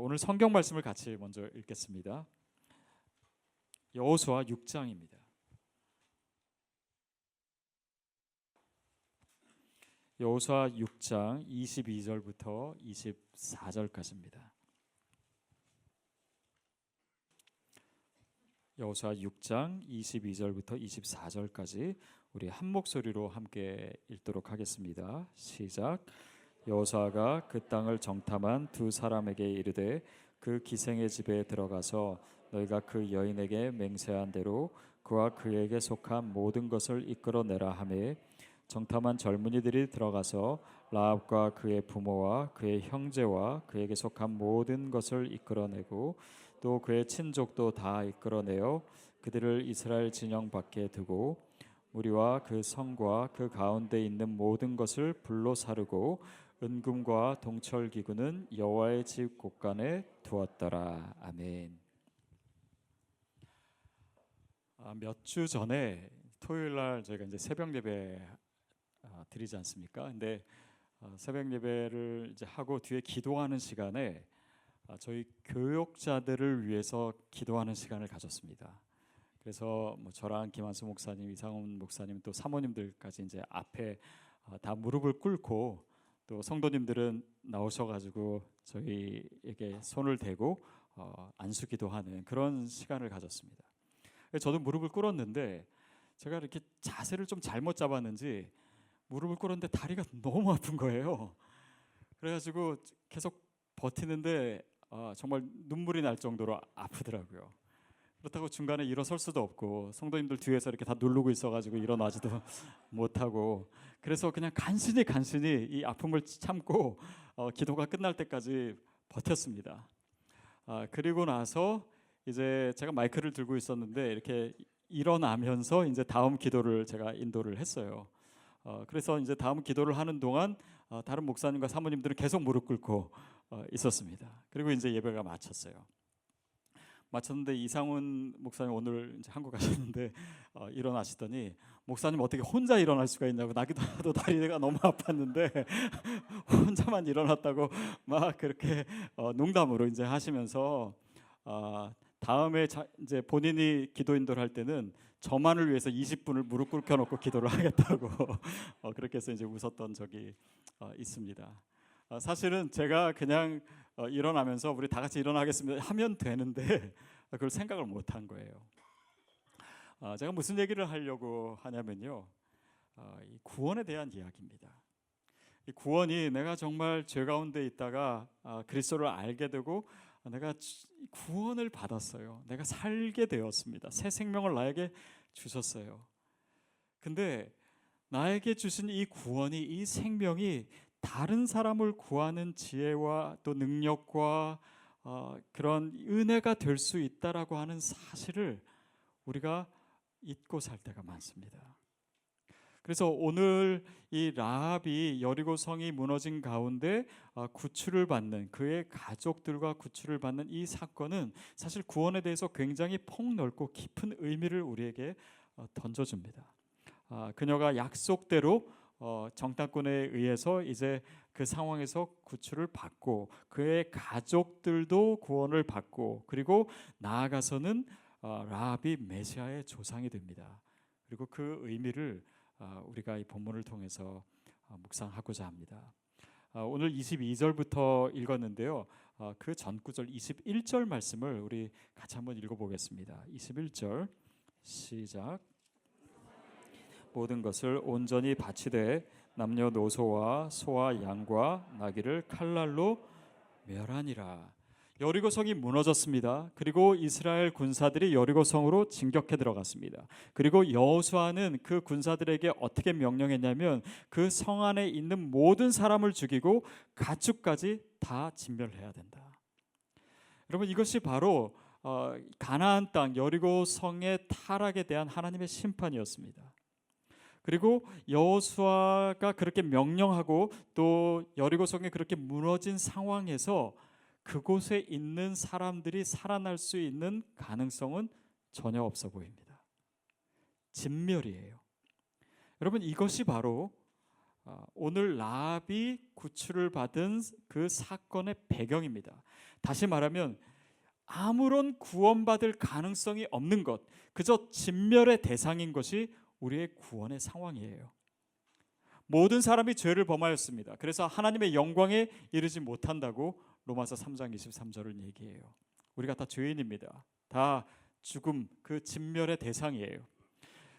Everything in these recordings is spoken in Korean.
오늘 성경 말씀을 같이 먼저 읽겠습니다. 여호수아 6장입니다. 여호수아 6장 22절부터 24절까지입니다. 여호수아 6장 22절부터 24절까지 우리 한 목소리로 함께 읽도록 하겠습니다. 시작. 여호수아가 그 땅을 정탐한 두 사람에게 이르되 그 기생의 집에 들어가서 너희가 그 여인에게 맹세한 대로 그와 그에게 속한 모든 것을 이끌어내라 하매 정탐한 젊은이들이 들어가서 라합과 그의 부모와 그의 형제와 그에게 속한 모든 것을 이끌어내고 또 그의 친족도 다 이끌어내어 그들을 이스라엘 진영 밖에 두고 무리와 그 성과 그 가운데 있는 모든 것을 불로 사르고 은금과 동철 기구는 여호와의 집 곳간에 두었더라. 아멘. 몇 주 전에 토요일 날 저희가 이제 새벽 예배 드리지 않습니까? 근데 새벽 예배를 이제 하고 뒤에 기도하는 시간에 저희 교역자들을 위해서 기도하는 시간을 가졌습니다. 그래서 뭐 저랑 김한수 목사님, 이상훈 목사님 또 사모님들까지 이제 앞에 다 무릎을 꿇고 또 성도님들은 나오셔가지고 저희에게 손을 대고 안수기도하는 그런 시간을 가졌습니다. 저도 무릎을 꿇었는데 제가 이렇게 자세를 좀 잘못 잡았는지 무릎을 꿇었는데 다리가 너무 아픈 거예요. 그래가지고 계속 버티는데 정말 눈물이 날 정도로 아프더라고요. 그렇다고 중간에 일어설 수도 없고 성도님들 뒤에서 이렇게 다 누르고 있어가지고 일어나지도 못하고 그래서 그냥 간신히 이 아픔을 참고 기도가 끝날 때까지 버텼습니다. 그리고 나서 이제 제가 마이크를 들고 있었는데 이렇게 일어나면서 이제 다음 기도를 제가 인도를 했어요. 그래서 이제 다음 기도를 하는 동안 다른 목사님과 사모님들은 계속 무릎 꿇고 있었습니다. 그리고 이제 예배가 마쳤는데 이상훈 목사님 오늘 이제 한국 가셨는데 일어나시더니 목사님 어떻게 혼자 일어날 수가 있냐고 나도 다리가 너무 아팠는데 혼자만 일어났다고 막 그렇게 농담으로 이제 하시면서 다음에 이제 본인이 기도 인도를 할 때는 저만을 위해서 20분을 무릎 꿇겨 놓고 기도를 하겠다고 그렇게 해서 이제 웃었던 적이 있습니다. 사실은 제가 그냥 일어나면서 우리 다 같이 일어나겠습니다 하면 되는데 그걸 생각을 못 한 거예요. 제가 무슨 얘기를 하려고 하냐면요, 이 구원에 대한 이야기입니다. 이 구원이 내가 정말 죄 가운데 있다가 그리스도를 알게 되고 내가 구원을 받았어요. 내가 살게 되었습니다. 새 생명을 나에게 주셨어요. 근데 나에게 주신 이 구원이, 이 생명이 다른 사람을 구하는 지혜와 또 능력과 그런 은혜가 될 수 있다라고 하는 사실을 우리가 잊고 살 때가 많습니다. 그래서 오늘 이 라합이 여리고 성이 무너진 가운데 구출을 받는, 그의 가족들과 구출을 받는 이 사건은 사실 구원에 대해서 굉장히 폭넓고 깊은 의미를 우리에게 던져줍니다. 그녀가 약속대로 정탐꾼에 의해서 이제 그 상황에서 구출을 받고 그의 가족들도 구원을 받고 그리고 나아가서는 라합이 메시아의 조상이 됩니다. 그리고 그 의미를 우리가 이 본문을 통해서 묵상하고자 합니다. 오늘 22절부터 읽었는데요. 그 전구절 21절 말씀을 우리 같이 한번 읽어보겠습니다. 21절 시작. 모든 것을 온전히 바치되 남녀노소와 소와 양과 나귀를 칼날로 멸하니라. 여리고 성이 무너졌습니다. 그리고 이스라엘 군사들이 여리고 성으로 진격해 들어갔습니다. 그리고 여호수아는 그 군사들에게 어떻게 명령했냐면 그 성 안에 있는 모든 사람을 죽이고 가축까지 다 진멸해야 된다. 여러분, 이것이 바로 가나안 땅 여리고 성의 타락에 대한 하나님의 심판이었습니다. 그리고 여호수아가 그렇게 명령하고 또 여리고 성이 그렇게 무너진 상황에서 그곳에 있는 사람들이 살아날 수 있는 가능성은 전혀 없어 보입니다. 진멸이에요. 여러분, 이것이 바로 오늘 라합이 구출을 받은 그 사건의 배경입니다. 다시 말하면 아무런 구원받을 가능성이 없는 것, 그저 진멸의 대상인 것이 우리의 구원의 상황이에요. 모든 사람이 죄를 범하였습니다. 그래서 하나님의 영광에 이르지 못한다고 로마서 3장 23절을 얘기해요. 우리가 다 죄인입니다. 다 죽음, 그 진멸의 대상이에요.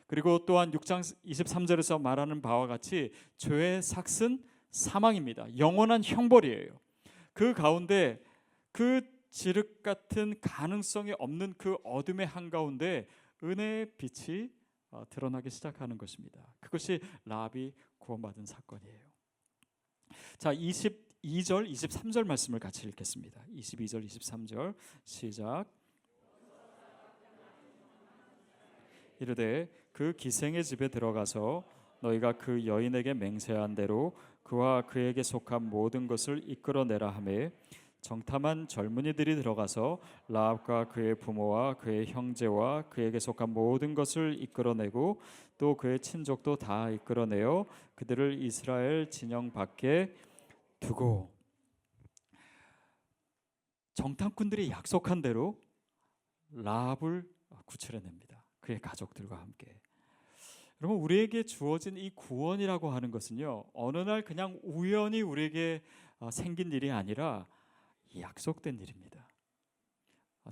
그리고 또한 6장 23절에서 말하는 바와 같이 죄의 삭은 사망입니다. 영원한 형벌이에요. 그 가운데 그 지륵 같은 가능성이 없는 그 어둠의 한가운데 은혜의 빛이 드러나기 시작하는 것입니다. 그것이 라합이 구원받은 사건이에요. 자, 22절, 23절 말씀을 같이 읽겠습니다. 22절, 23절 시작. 이르되 그 기생의 집에 들어가서 너희가 그 여인에게 맹세한 대로 그와 그에게 속한 모든 것을 이끌어내라 하매 정탐한 젊은이들이 들어가서 라합과 그의 부모와 그의 형제와 그에게 속한 모든 것을 이끌어내고 또 그의 친족도 다 이끌어내어 그들을 이스라엘 진영 밖에 두고, 정탐꾼들이 약속한 대로 라합을 구출해냅니다. 그의 가족들과 함께. 여러분, 우리에게 주어진 이 구원이라고 하는 것은요, 어느 날 그냥 우연히 우리에게 생긴 일이 아니라 약속된 일입니다.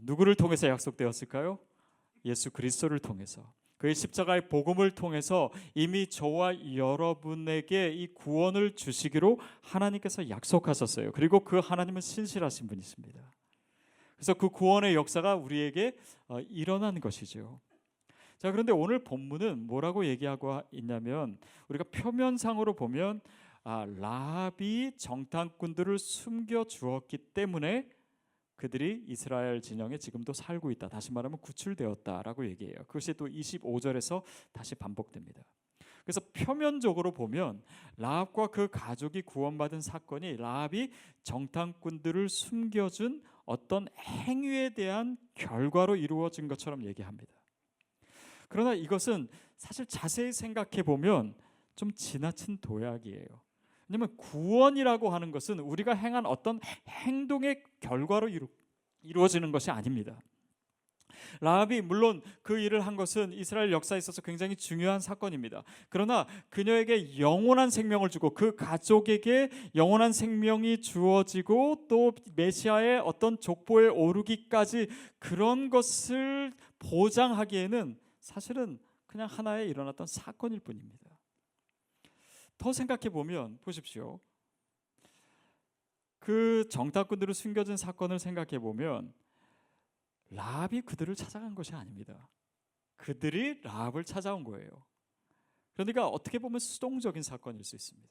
누구를 통해서 약속되었을까요? 예수 그리스도를 통해서, 그의 십자가의 복음을 통해서 이미 저와 여러분에게 이 구원을 주시기로 하나님께서 약속하셨어요. 그리고 그 하나님은 신실하신 분이십니다. 그래서 그 구원의 역사가 우리에게 일어난 것이죠. 자, 그런데 오늘 본문은 뭐라고 얘기하고 있냐면, 우리가 표면상으로 보면 라합이 정탐꾼들을 숨겨 주었기 때문에 그들이 이스라엘 진영에 지금도 살고 있다. 다시 말하면 구출되었다라고 얘기해요. 그것이 또 25절에서 다시 반복됩니다. 그래서 표면적으로 보면 라합과 그 가족이 구원받은 사건이 라합이 정탐꾼들을 숨겨준 어떤 행위에 대한 결과로 이루어진 것처럼 얘기합니다. 그러나 이것은 사실 자세히 생각해 보면 좀 지나친 도약이에요. 왜냐하면 구원이라고 하는 것은 우리가 행한 어떤 행동의 결과로 이루어지는 것이 아닙니다. 라합이 물론 그 일을 한 것은 이스라엘 역사에 있어서 굉장히 중요한 사건입니다. 그러나 그녀에게 영원한 생명을 주고 그 가족에게 영원한 생명이 주어지고 또 메시아의 어떤 족보에 오르기까지 그런 것을 보장하기에는 사실은 그냥 하나의 일어났던 사건일 뿐입니다. 더 생각해 보면 보십시오. 그 정탐꾼들을 숨겨진 사건을 생각해 보면 라합이 그들을 찾아간 것이 아닙니다. 그들이 라합을 찾아온 거예요. 그러니까 어떻게 보면 수동적인 사건일 수 있습니다.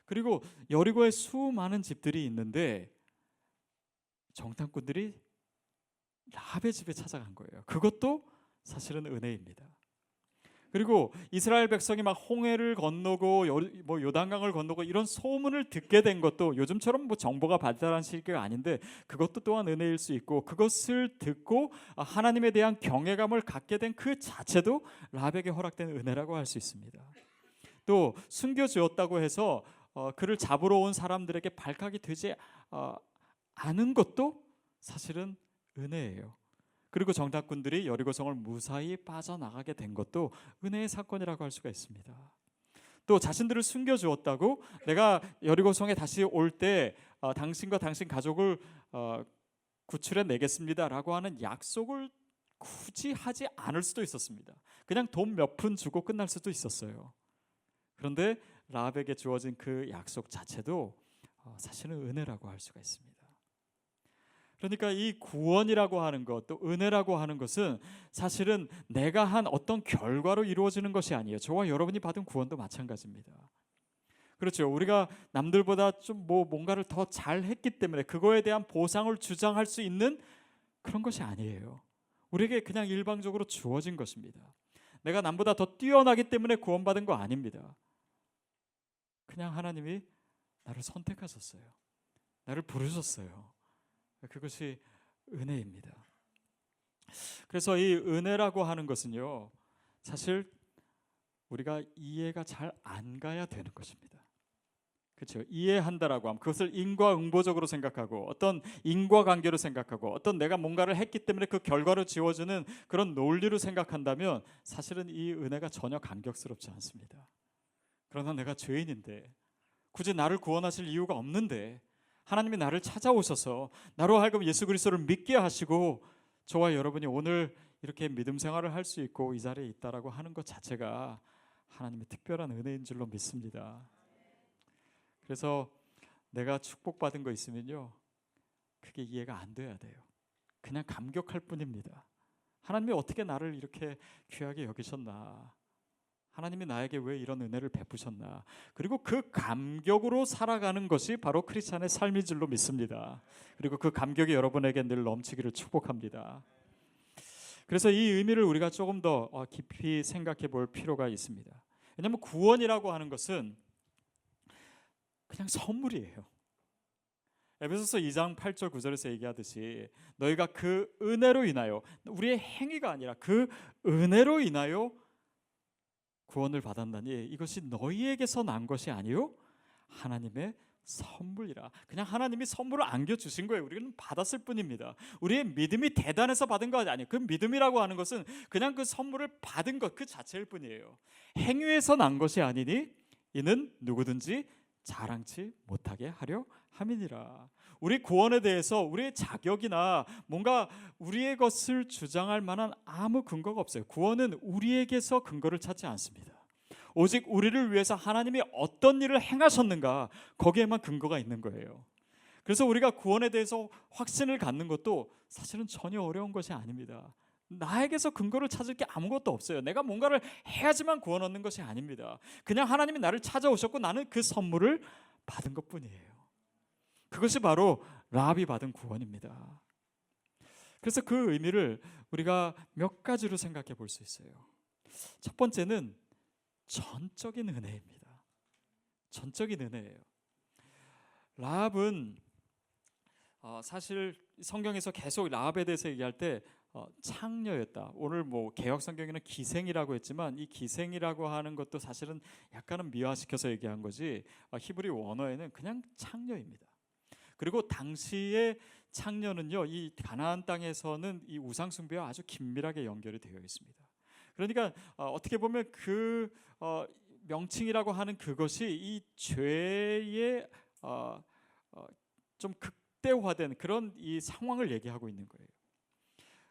그리고 여리고에 수많은 집들이 있는데 정탐꾼들이 라합의 집에 찾아간 거예요. 그것도 사실은 은혜입니다. 그리고 이스라엘 백성이 막 홍해를 건너고 뭐 요단강을 건너고 이런 소문을 듣게 된 것도 요즘처럼 뭐 정보가 발달한 시기가 아닌데 그것도 또한 은혜일 수 있고, 그것을 듣고 하나님에 대한 경외감을 갖게 된 그 자체도 라합에게 허락된 은혜라고 할 수 있습니다. 또 숨겨주었다고 해서 그를 잡으러 온 사람들에게 발각이 되지 않은 것도 사실은 은혜예요. 그리고 정탐꾼들이 여리고성을 무사히 빠져나가게 된 것도 은혜의 사건이라고 할 수가 있습니다. 또 자신들을 숨겨주었다고 내가 여리고성에 다시 올 때 당신과 당신 가족을 구출해 내겠습니다라고 하는 약속을 굳이 하지 않을 수도 있었습니다. 그냥 돈 몇 푼 주고 끝날 수도 있었어요. 그런데 라합에게 주어진 그 약속 자체도 사실은 은혜라고 할 수가 있습니다. 그러니까 이 구원이라고 하는 것, 또 은혜라고 하는 것은 사실은 내가 한 어떤 결과로 이루어지는 것이 아니에요. 저와 여러분이 받은 구원도 마찬가지입니다. 그렇죠. 우리가 남들보다 좀 뭔가를 더 잘했기 때문에 그거에 대한 보상을 주장할 수 있는 그런 것이 아니에요. 우리에게 그냥 일방적으로 주어진 것입니다. 내가 남보다 더 뛰어나기 때문에 구원받은 거 아닙니다. 그냥 하나님이 나를 선택하셨어요. 나를 부르셨어요. 그것이 은혜입니다. 그래서 이 은혜라고 하는 것은요, 사실 우리가 이해가 잘 안 가야 되는 것입니다. 그렇죠. 이해한다라고 하면 그것을 인과응보적으로 생각하고 어떤 인과관계로 생각하고 어떤 내가 뭔가를 했기 때문에 그 결과로 지워지는 그런 논리로 생각한다면 사실은 이 은혜가 전혀 감격스럽지 않습니다. 그러나 내가 죄인인데 굳이 나를 구원하실 이유가 없는데 하나님이 나를 찾아오셔서 나로 하여금 예수 그리스도를 믿게 하시고 저와 여러분이 오늘 이렇게 믿음 생활을 할 수 있고 이 자리에 있다라고 하는 것 자체가 하나님의 특별한 은혜인 줄로 믿습니다. 그래서 내가 축복받은 거 있으면요, 그게 이해가 안 돼야 돼요. 그냥 감격할 뿐입니다. 하나님이 어떻게 나를 이렇게 귀하게 여기셨나, 하나님이 나에게 왜 이런 은혜를 베푸셨나, 그리고 그 감격으로 살아가는 것이 바로 크리스찬의 삶인 줄로 믿습니다. 그리고 그 감격이 여러분에게 늘 넘치기를 축복합니다. 그래서 이 의미를 우리가 조금 더 깊이 생각해 볼 필요가 있습니다. 왜냐하면 구원이라고 하는 것은 그냥 선물이에요. 에베소서 2장 8절 9절에서 얘기하듯이 너희가 그 은혜로 인하여, 우리의 행위가 아니라 그 은혜로 인하여 구원을 받았나니 이것이 너희에게서 난 것이 아니요 하나님의 선물이라. 그냥 하나님이 선물을 안겨주신 거예요. 우리는 받았을 뿐입니다. 우리의 믿음이 대단해서 받은 거 아니에요. 그 믿음이라고 하는 것은 그냥 그 선물을 받은 것 그 자체일 뿐이에요. 행위에서 난 것이 아니니 이는 누구든지 자랑치 못하게 하려 함이니라. 우리 구원에 대해서 우리의 자격이나 뭔가 우리의 것을 주장할 만한 아무 근거가 없어요. 구원은 우리에게서 근거를 찾지 않습니다. 오직 우리를 위해서 하나님이 어떤 일을 행하셨는가, 거기에만 근거가 있는 거예요. 그래서 우리가 구원에 대해서 확신을 갖는 것도 사실은 전혀 어려운 것이 아닙니다. 나에게서 근거를 찾을 게 아무것도 없어요. 내가 뭔가를 해야지만 구원 얻는 것이 아닙니다. 그냥 하나님이 나를 찾아오셨고 나는 그 선물을 받은 것뿐이에요. 그것이 바로 라합이 받은 구원입니다. 그래서 그 의미를 우리가 몇 가지로 생각해 볼 수 있어요. 첫 번째는 전적인 은혜입니다. 전적인 은혜예요. 라합은 사실 성경에서 계속 라합에 대해서 얘기할 때 창녀였다. 오늘 뭐 개역 성경에는 기생이라고 했지만 이 기생이라고 하는 것도 사실은 약간은 미화시켜서 얘기한 거지, 히브리 원어에는 그냥 창녀입니다. 그리고 당시의 창녀는요, 이 가나안 땅에서는 이 우상 숭배와 아주 긴밀하게 연결이 되어 있습니다. 그러니까 어떻게 보면 그 명칭이라고 하는 그것이 이 죄의 좀 극대화된 그런 이 상황을 얘기하고 있는 거예요.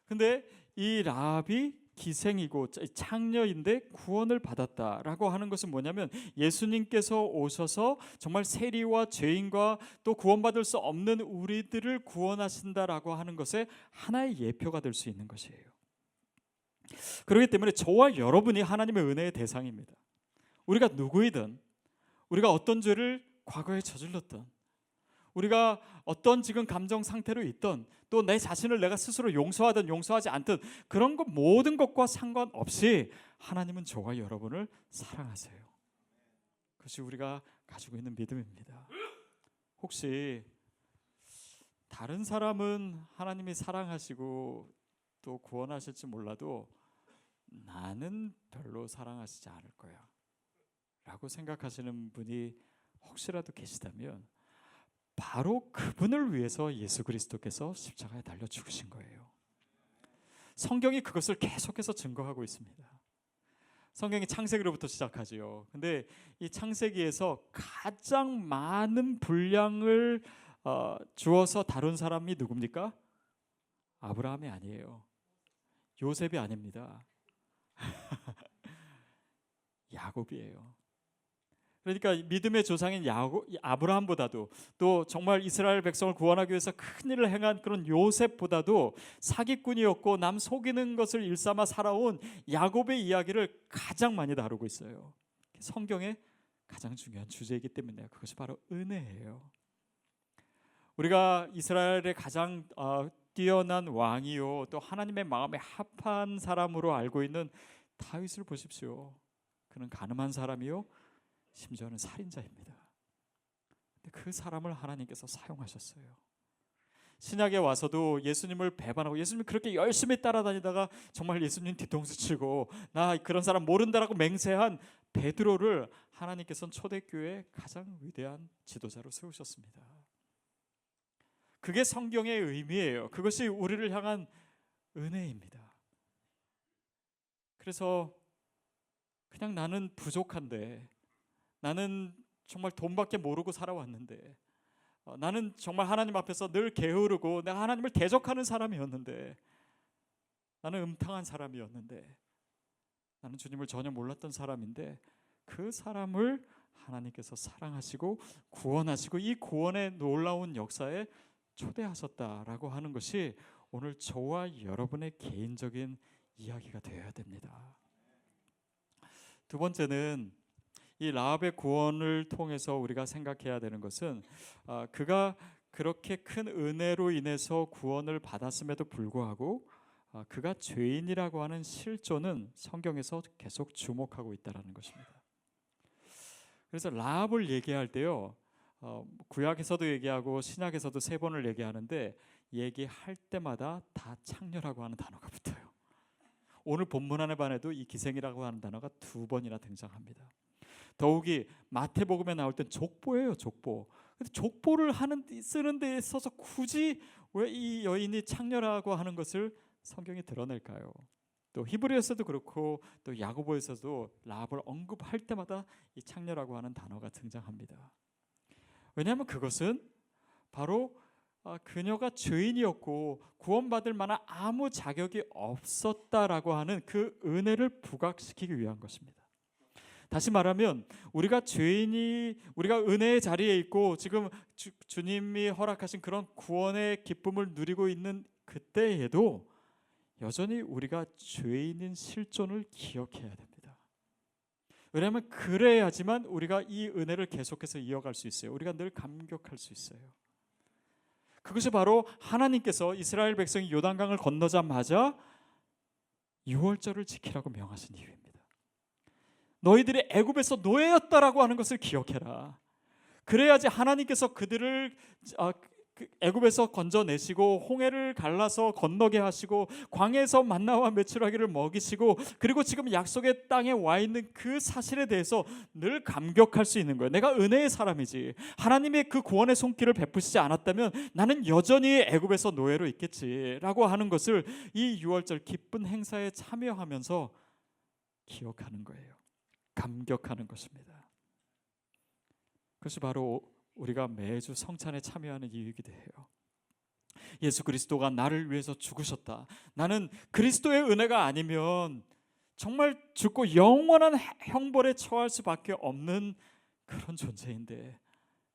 근데 이 라합이 기생이고 창녀인데 구원을 받았다라고 하는 것은 뭐냐면 예수님께서 오셔서 정말 세리와 죄인과 또 구원받을 수 없는 우리들을 구원하신다라고 하는 것의 하나의 예표가 될 수 있는 것이에요. 그렇기 때문에 저와 여러분이 하나님의 은혜의 대상입니다. 우리가 누구이든, 우리가 어떤 죄를 과거에 저질렀던, 우리가 어떤 지금 감정 상태로 있던, 또 내 자신을 내가 스스로 용서하든 용서하지 않든 그런 것 모든 것과 상관없이 하나님은 저와 여러분을 사랑하세요. 그것이 우리가 가지고 있는 믿음입니다. 혹시 다른 사람은 하나님이 사랑하시고 또 구원하실지 몰라도 나는 별로 사랑하시지 않을 거야 라고 생각하시는 분이 혹시라도 계시다면 바로 그분을 위해서 예수 그리스도께서 십자가에 달려 죽으신 거예요. 성경이 그것을 계속해서 증거하고 있습니다. 성경이 창세기로부터 시작하지요. 근데 이 창세기에서 가장 많은 분량을 주어서 다룬 사람이 누굽니까? 아브라함이 아니에요. 요셉이 아닙니다. 야곱이에요. 그러니까 믿음의 조상인 아브라함보다도, 또 정말 이스라엘 백성을 구원하기 위해서 큰 일을 행한 그런 요셉보다도 사기꾼이었고 남 속이는 것을 일삼아 살아온 야곱의 이야기를 가장 많이 다루고 있어요. 성경의 가장 중요한 주제이기 때문에 그것이 바로 은혜예요. 우리가 이스라엘의 가장 뛰어난 왕이요 또 하나님의 마음에 합한 사람으로 알고 있는 다윗을 보십시오. 그는 가늠한 사람이요 심지어는 살인자입니다. 근데 그 사람을 하나님께서 사용하셨어요. 신약에 와서도 예수님을 배반하고 예수님 그렇게 열심히 따라다니다가 정말 예수님 뒤통수 치고 나 그런 사람 모른다라고 맹세한 베드로를 하나님께서는 초대교회의 가장 위대한 지도자로 세우셨습니다. 그게 성경의 의미예요. 그것이 우리를 향한 은혜입니다. 그래서 그냥 나는 부족한데, 나는 정말 돈밖에 모르고 살아왔는데, 나는 정말 하나님 앞에서 늘 게으르고 내가 하나님을 대적하는 사람이었는데, 나는 음탕한 사람이었는데, 나는 주님을 전혀 몰랐던 사람인데, 그 사람을 하나님께서 사랑하시고 구원하시고 이 구원의 놀라운 역사에 초대하셨다라고 하는 것이 오늘 저와 여러분의 개인적인 이야기가 되어야 됩니다. 두 번째는 이 라합의 구원을 통해서 우리가 생각해야 되는 것은 그가 그렇게 큰 은혜로 인해서 구원을 받았음에도 불구하고 그가 죄인이라고 하는 실존은 성경에서 계속 주목하고 있다는 것입니다. 그래서 라합을 얘기할 때요, 구약에서도 얘기하고 신약에서도 3번을 얘기하는데 얘기할 때마다 다 창녀라고 하는 단어가 붙어요. 오늘 본문 안에 반해도 이 기생이라고 하는 단어가 2번이나 등장합니다. 더욱이 마태복음에 나올 땐 족보예요, 족보. 근데 족보를 쓰는 데 있어서 굳이 왜 이 여인이 창녀라고 하는 것을 성경이 드러낼까요? 또 히브리서도 그렇고 또 야고보에서도 라합을 언급할 때마다 이 창녀라고 하는 단어가 등장합니다. 왜냐하면 그것은 바로 그녀가 죄인이었고 구원받을 만한 아무 자격이 없었다라고 하는 그 은혜를 부각시키기 위한 것입니다. 다시 말하면 우리가 은혜의 자리에 있고 지금 주님이 허락하신 그런 구원의 기쁨을 누리고 있는 그때에도 여전히 우리가 죄인인 실존을 기억해야 됩니다. 왜냐하면 그래야지만 우리가 이 은혜를 계속해서 이어갈 수 있어요. 우리가 늘 감격할 수 있어요. 그것이 바로 하나님께서 이스라엘 백성이 요단강을 건너자마자 유월절을 지키라고 명하신 이유입니다. 너희들이 애굽에서 노예였다라고 하는 것을 기억해라. 그래야지 하나님께서 그들을 애굽에서 건져내시고 홍해를 갈라서 건너게 하시고 광야에서 만나와 메추라기를 먹이시고 그리고 지금 약속의 땅에 와 있는 그 사실에 대해서 늘 감격할 수 있는 거예요. 내가 은혜의 사람이지. 하나님의 그 구원의 손길을 베푸시지 않았다면 나는 여전히 애굽에서 노예로 있겠지라고 하는 것을 이 유월절 기쁜 행사에 참여하면서 기억하는 거예요. 감격하는 것입니다. 그것이 바로 우리가 매주 성찬에 참여하는 이유이기도 해요. 예수 그리스도가 나를 위해서 죽으셨다. 나는 그리스도의 은혜가 아니면 정말 죽고 영원한 형벌에 처할 수밖에 없는 그런 존재인데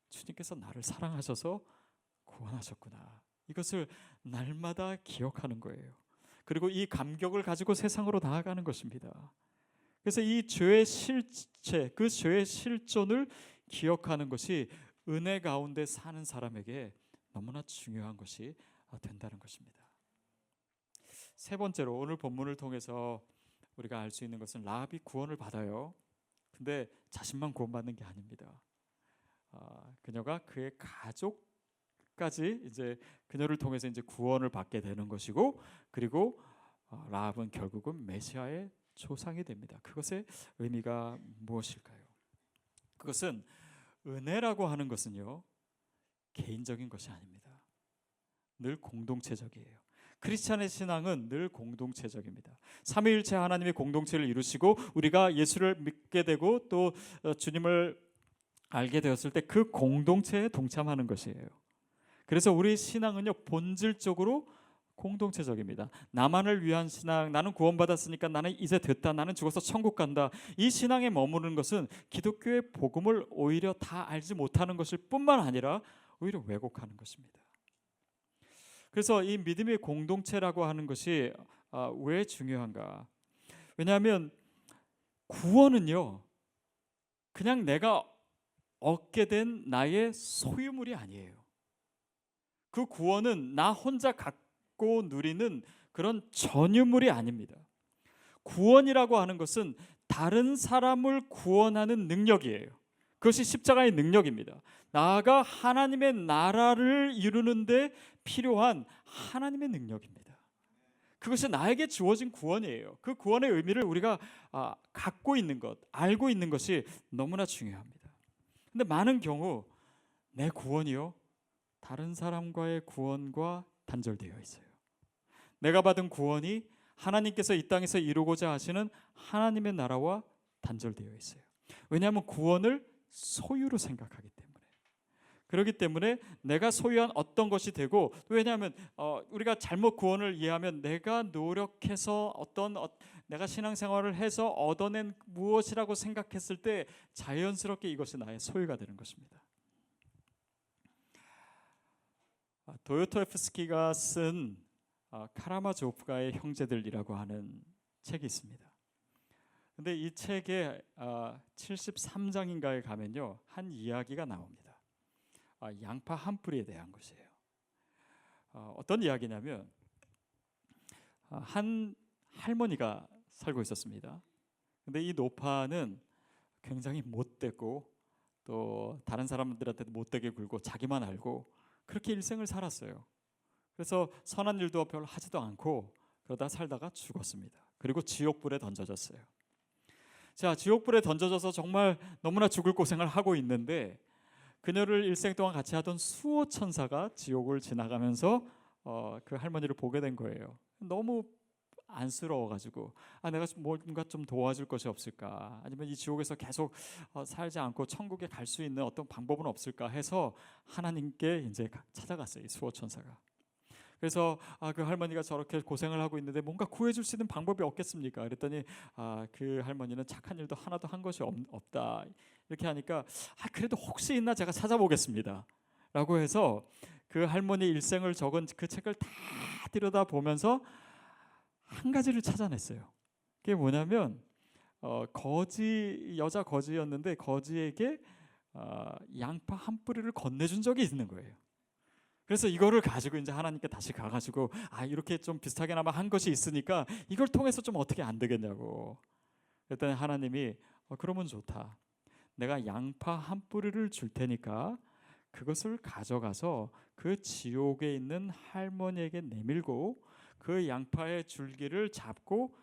주님께서 나를 사랑하셔서 구원하셨구나. 이것을 날마다 기억하는 거예요. 그리고 이 감격을 가지고 세상으로 나아가는 것입니다. 그래서 이 죄의 실체, 그 죄의 실존을 기억하는 것이 은혜 가운데 사는 사람에게 너무나 중요한 것이 된다는 것입니다. 세 번째로 오늘 본문을 통해서 우리가 알 수 있는 것은 라합이 구원을 받아요. 근데 자신만 구원받는 게 아닙니다. 그녀가 그의 가족까지 이제 그녀를 통해서 이제 구원을 받게 되는 것이고, 그리고 라합은 결국은 메시아의 조상이 됩니다. 그것의 의미가 무엇일까요? 그것은 은혜라고 하는 것은요, 개인적인 것이 아닙니다. 늘 공동체적이에요. 크리스찬의 신앙은 늘 공동체적입니다. 삼위일체 하나님의 공동체를 이루시고 우리가 예수를 믿게 되고 또 주님을 알게 되었을 때 그 공동체에 동참하는 것이에요. 그래서 우리 신앙은요, 본질적으로 공동체적입니다. 나만을 위한 신앙, 나는 구원받았으니까 나는 이제 됐다, 나는 죽어서 천국 간다, 이 신앙에 머무르는 것은 기독교의 복음을 오히려 다 알지 못하는 것일 뿐만 아니라 오히려 왜곡하는 것입니다. 그래서 이 믿음의 공동체라고 하는 것이 왜 중요한가? 왜냐하면 구원은요, 그냥 내가 얻게 된 나의 소유물이 아니에요. 그 구원은 나 혼자 갖고 누리는 그런 전유물이 아닙니다. 구원이라고 하는 것은 다른 사람을 구원하는 능력이에요. 그것이 십자가의 능력입니다. 나아가 하나님의 나라를 이루는데 필요한 하나님의 능력입니다. 그것이 나에게 주어진 구원이에요. 그 구원의 의미를 우리가 갖고 있는 것, 알고 있는 것이 너무나 중요합니다. 근데 많은 경우 내 구원이요, 다른 사람과의 구원과 단절되어 있어요. 내가 받은 구원이 하나님께서 이 땅에서 이루고자 하시는 하나님의 나라와 단절되어 있어요. 왜냐하면 구원을 소유로 생각하기 때문에. 그렇기 때문에 내가 소유한 어떤 것이 되고, 왜냐하면 우리가 잘못 구원을 이해하면 내가 노력해서 내가 신앙생활을 해서 얻어낸 무엇이라고 생각했을 때 자연스럽게 이것이 나의 소유가 되는 것입니다. 도요토옙스키가 쓴 카라마조프가의 형제들이라고 하는 책이 있습니다. 근데 이 책의 73장인가에 가면요, 한 이야기가 나옵니다. 양파 한 뿌리에 대한 것이에요. 어떤 이야기냐면 한 할머니가 살고 있었습니다. 근데 이 노파는 굉장히 못되고 또 다른 사람들한테 못되게 굴고 자기만 알고 그렇게 일생을 살았어요. 그래서 선한 일도 별로 하지도 않고 그러다 살다가 죽었습니다. 그리고 지옥불에 던져졌어요. 자, 지옥불에 던져져서 정말 너무나 죽을 고생을 하고 있는데 그녀를 일생 동안 같이 하던 수호 천사가 지옥을 지나가면서 그 할머니를 보게 된 거예요. 너무 안쓰러워가지고 내가 뭔가 좀 도와줄 것이 없을까, 아니면 이 지옥에서 계속 살지 않고 천국에 갈 수 있는 어떤 방법은 없을까 해서 하나님께 이제 찾아갔어요, 이 수호 천사가. 그래서 그 할머니가 저렇게 고생을 하고 있는데 뭔가 구해줄 수 있는 방법이 없겠습니까? 그랬더니 그 할머니는 착한 일도 하나도 한 것이 없다 이렇게 하니까 그래도 혹시 있나 제가 찾아보겠습니다 라고 해서 그 할머니 일생을 적은 그 책을 다 들여다보면서 한 가지를 찾아냈어요. 그게 뭐냐면 여자 거지였는데 거지에게 양파 한 뿌리를 건네준 적이 있는 거예요. 그래서 이거를 가지고 이제 하나님께 다시 가가지고 이렇게 좀 비슷하게나마 한 것이 있으니까 이걸 통해서 좀 어떻게 안 되겠냐고. 그랬더니 하나님이 그러면 좋다. 내가 양파 한 뿌리를 줄 테니까 그것을 가져가서 그 지옥에 있는 할머니에게 내밀고 그 양파의 줄기를 잡고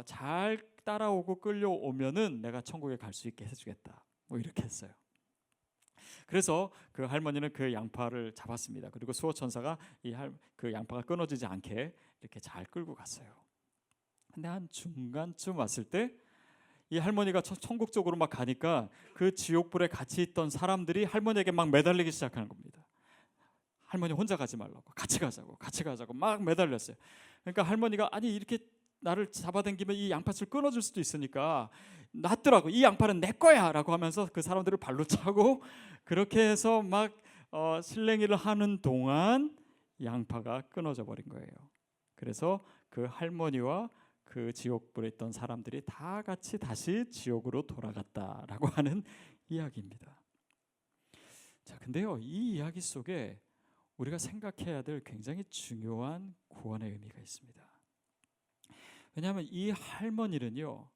잘 따라오고 끌려오면은 내가 천국에 갈 수 있게 해주겠다. 뭐 이렇게 했어요. 그래서 그 할머니는 그 양파를 잡았습니다. 그리고 수호천사가 그 양파가 끊어지지 않게 이렇게 잘 끌고 갔어요. 근데 한 중간쯤 왔을 때 이 할머니가 천국 쪽으로 막 가니까 그 지옥불에 같이 있던 사람들이 할머니에게 막 매달리기 시작하는 겁니다. 할머니 혼자 가지 말라고, 같이 가자고 막 매달렸어요. 그러니까 할머니가 이렇게 나를 잡아당기면 이 양파줄 끊어줄 수도 있으니까 놨더라고. 이 양파는 내 거야 라고 하면서 그 사람들을 발로 차고 그렇게 해서 막 실랭이를 하는 동안 양파가 끊어져 버린 거예요. 그래서 그 할머니와 그 지옥불에 있던 사람들이 다 같이 다시 지옥으로 돌아갔다라고 하는 이야기입니다. 자, 근데요, 이 이야기 속에 우리가 생각해야 될 굉장히 중요한 구원의 의미가 있습니다. 왜냐하면 이 할머니는요,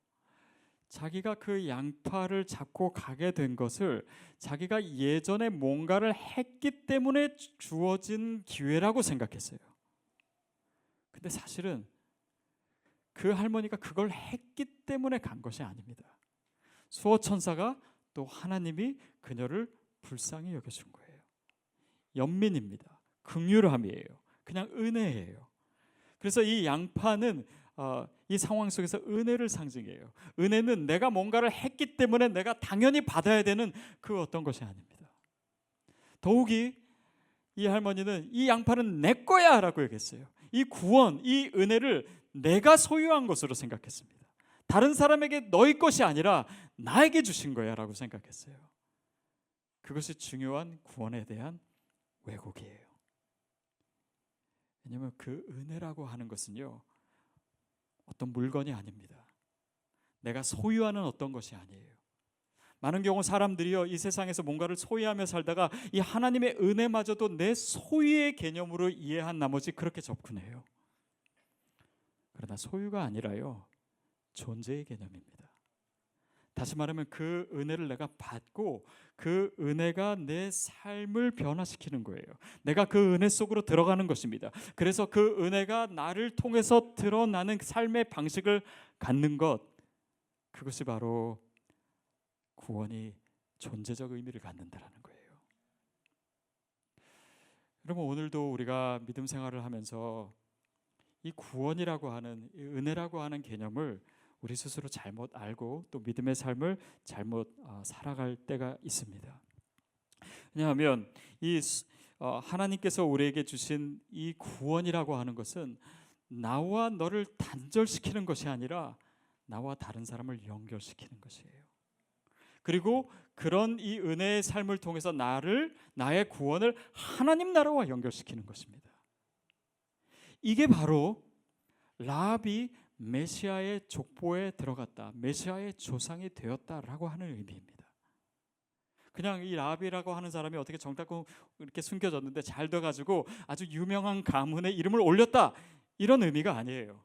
자기가 그 양파를 잡고 가게 된 것을 자기가 예전에 뭔가를 했기 때문에 주어진 기회라고 생각했어요. 근데 사실은 그 할머니가 그걸 했기 때문에 간 것이 아닙니다. 수호천사가 또 하나님이 그녀를 불쌍히 여겨준 거예요. 연민입니다. 긍휼함이에요. 그냥 은혜예요. 그래서 이 양파는 이 상황 속에서 은혜를 상징해요. 은혜는 내가 뭔가를 했기 때문에 내가 당연히 받아야 되는 그 어떤 것이 아닙니다. 더욱이 이 할머니는 이 양파는 내 거야 라고 얘기했어요. 이 구원, 이 은혜를 내가 소유한 것으로 생각했습니다. 다른 사람에게 너희 것이 아니라 나에게 주신 거야 라고 생각했어요. 그것이 중요한 구원에 대한 왜곡이에요. 왜냐하면 그 은혜라고 하는 것은요, 어떤 물건이 아닙니다. 내가 소유하는 어떤 것이 아니에요. 많은 경우 사람들이요, 이 세상에서 뭔가를 소유하며 살다가 이 하나님의 은혜마저도 내 소유의 개념으로 이해한 나머지 그렇게 접근해요. 그러나 소유가 아니라요, 존재의 개념입니다. 다시 말하면 그 은혜를 내가 받고 그 은혜가 내 삶을 변화시키는 거예요. 내가 그 은혜 속으로 들어가는 것입니다. 그래서 그 은혜가 나를 통해서 드러나는 삶의 방식을 갖는 것, 그것이 바로 구원이 존재적 의미를 갖는다라는 거예요. 여러분, 오늘도 우리가 믿음 생활을 하면서 이 구원이라고 하는, 이 은혜라고 하는 개념을 우리 스스로 잘못 알고 또 믿음의 삶을 잘못 살아갈 때가 있습니다. 왜냐하면 하나님께서 우리에게 주신 이 구원이라고 하는 것은 나와 너를 단절시키는 것이 아니라 나와 다른 사람을 연결시키는 것이에요. 그리고 그런 이 은혜의 삶을 통해서 나의 구원을 하나님 나라와 연결시키는 것입니다. 이게 바로 라합이 메시아의 족보에 들어갔다, 메시아의 조상이 되었다라고 하는 의미입니다. 그냥 이 라합이라고 하는 사람이 어떻게 정탐꾼 이렇게 숨겨졌는데 잘 돼가지고 아주 유명한 가문의 이름을 올렸다, 이런 의미가 아니에요.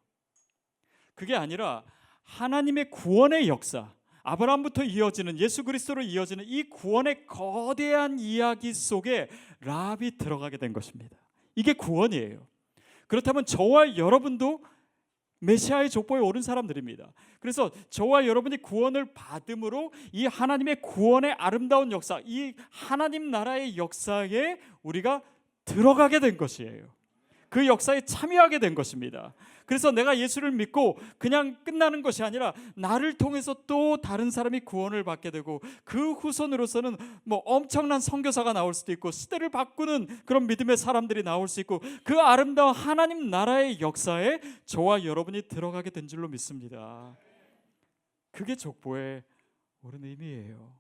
그게 아니라 하나님의 구원의 역사, 아브라함부터 이어지는 예수 그리스도로 이어지는 이 구원의 거대한 이야기 속에 라합이 들어가게 된 것입니다. 이게 구원이에요. 그렇다면 저와 여러분도 메시아의 족보에 오른 사람들입니다. 그래서 저와 여러분이 구원을 받음으로 이 하나님의 구원의 아름다운 역사, 이 하나님 나라의 역사에 우리가 들어가게 된 것이에요. 그 역사에 참여하게 된 것입니다. 그래서 내가 예수를 믿고 그냥 끝나는 것이 아니라 나를 통해서 또 다른 사람이 구원을 받게 되고, 그 후손으로서는 엄청난 선교사가 나올 수도 있고 시대를 바꾸는 그런 믿음의 사람들이 나올 수 있고, 그 아름다운 하나님 나라의 역사에 저와 여러분이 들어가게 된 줄로 믿습니다. 그게 족보의 옳은 의미예요.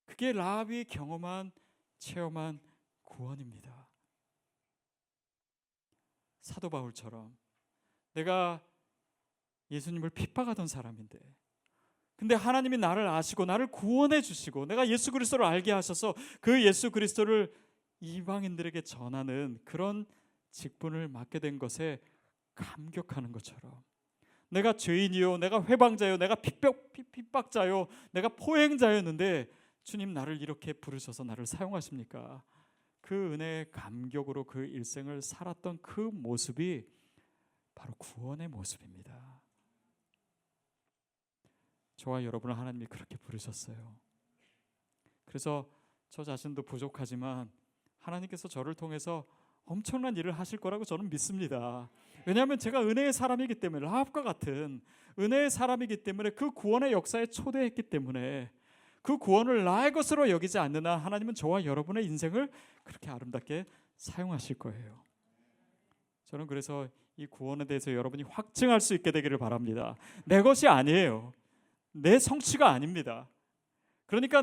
그게 라합이 경험한, 체험한 구원입니다. 사도 바울처럼 내가 예수님을 핍박하던 사람인데, 근데 하나님이 나를 아시고 나를 구원해 주시고 내가 예수 그리스도를 알게 하셔서 그 예수 그리스도를 이방인들에게 전하는 그런 직분을 맡게 된 것에 감격하는 것처럼, 내가 죄인이요, 내가 회방자요, 내가 핍박자요, 내가 포행자였는데 주님 나를 이렇게 부르셔서 나를 사용하십니까? 그 은혜의 감격으로 그 일생을 살았던 그 모습이 바로 구원의 모습입니다. 저와 여러분을 하나님이 그렇게 부르셨어요. 그래서 저 자신도 부족하지만 하나님께서 저를 통해서 엄청난 일을 하실 거라고 저는 믿습니다. 왜냐하면 제가 은혜의 사람이기 때문에, 라합과 같은 은혜의 사람이기 때문에, 그 구원의 역사에 초대했기 때문에 그 구원을 나의 것으로 여기지 않는 한 하나님은 저와 여러분의 인생을 그렇게 아름답게 사용하실 거예요. 저는 그래서 이 구원에 대해서 여러분이 확증할 수 있게 되기를 바랍니다. 내 것이 아니에요. 내 성취가 아닙니다. 그러니까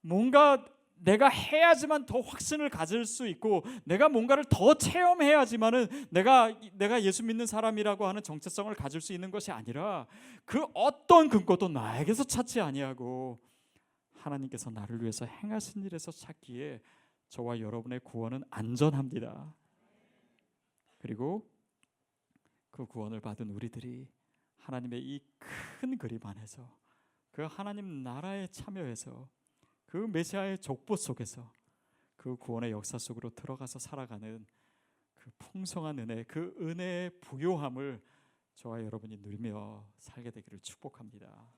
뭔가 내가 해야지만 더 확신을 가질 수 있고, 내가 뭔가를 더 체험해야지만은 내가 예수 믿는 사람이라고 하는 정체성을 가질 수 있는 것이 아니라, 그 어떤 근거도 나에게서 찾지 아니하고 하나님께서 나를 위해서 행하신 일에서 찾기에 저와 여러분의 구원은 안전합니다. 그리고 그 구원을 받은 우리들이 하나님의 이 큰 그림 안에서, 그 하나님 나라에 참여해서, 그 메시아의 족보 속에서 그 구원의 역사 속으로 들어가서 살아가는 그 풍성한 은혜, 그 은혜의 부요함을 저와 여러분이 누리며 살게 되기를 축복합니다.